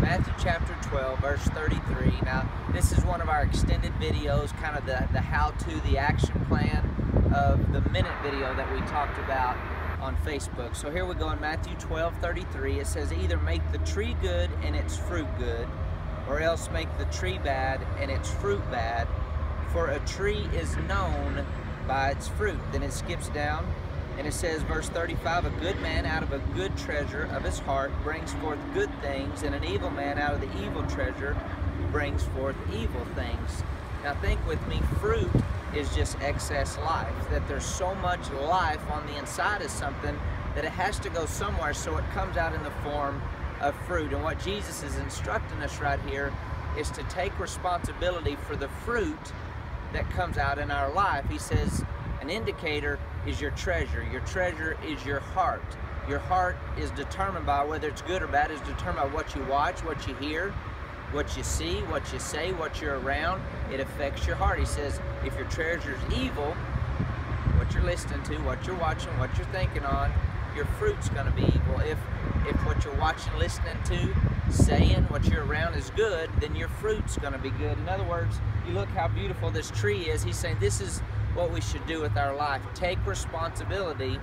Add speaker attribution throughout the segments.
Speaker 1: Matthew chapter 12, verse 33. Now, this is one of our extended videos, kind of the how-to, the action plan of the minute video that we talked about on Facebook. So here we go in Matthew 12, 33. It says, either make the tree good and its fruit good, or else make the tree bad and its fruit bad. For a tree is known by its fruit. Then it skips down and it says, verse 35, a good man out of a good treasure of his heart brings forth good things, and an evil man out of the evil treasure brings forth evil things. Now think with me, fruit is just excess life, that there's so much life on the inside of something that it has to go somewhere, so it comes out in the form of fruit. And what Jesus is instructing us right here is to take responsibility for the fruit that comes out in our life. He says an indicator is your treasure. Your treasure is your heart. Your heart is determined by, whether it's good or bad, is determined by what you watch, what you hear, what you see, what you say, what you're around. It affects your heart. He says if your treasure is evil, what you're listening to, what you're watching, what you're thinking on, your fruit's going to be evil. If what you're watching, listening to, saying, what you're around is good, then your fruit's going to be good. In other words, you look how beautiful this tree is. He's saying this is what we should do with our life. Take responsibility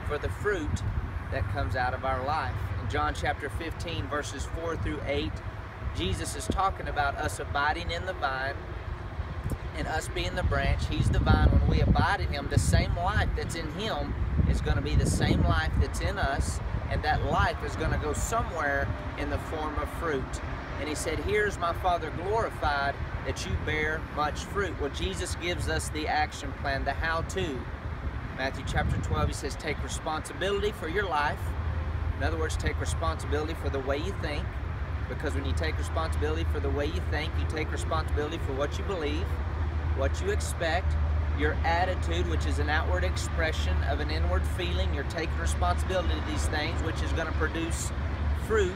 Speaker 1: for the fruit that comes out of our life. In John chapter 15, verses 4 through 8, Jesus is talking about us abiding in the vine and us being the branch. He's the vine. When we abide in Him, the same life that's in Him is going to be the same life that's in us, and that life is going to go somewhere in the form of fruit. And He said, here's my Father glorified, that you bear much fruit. Well, Jesus gives us the action plan, the how-to. Matthew chapter 12, He says, take responsibility for your life. In other words, take responsibility for the way you think, because when you take responsibility for the way you think, you take responsibility for what you believe, what you expect, your attitude, which is an outward expression of an inward feeling. You're taking responsibility to these things, which is going to produce fruit.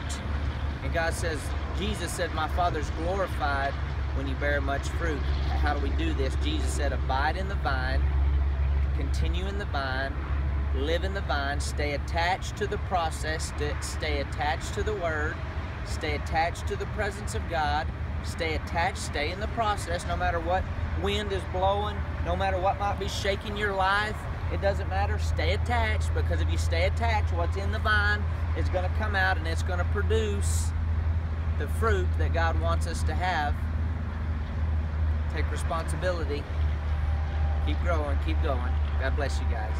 Speaker 1: And God says, Jesus said, my Father's glorified when you bear much fruit. How do we do this? Jesus said, abide in the vine, continue in the vine, live in the vine, stay attached to the process, stay attached to the Word, stay attached to the presence of God, stay attached, stay in the process, no matter what wind is blowing, no matter what might be shaking your life, it doesn't matter. Stay attached, because if you stay attached, what's in the vine is going to come out and it's going to produce the fruit that God wants us to have. Take responsibility. Keep growing, keep going. God bless you guys.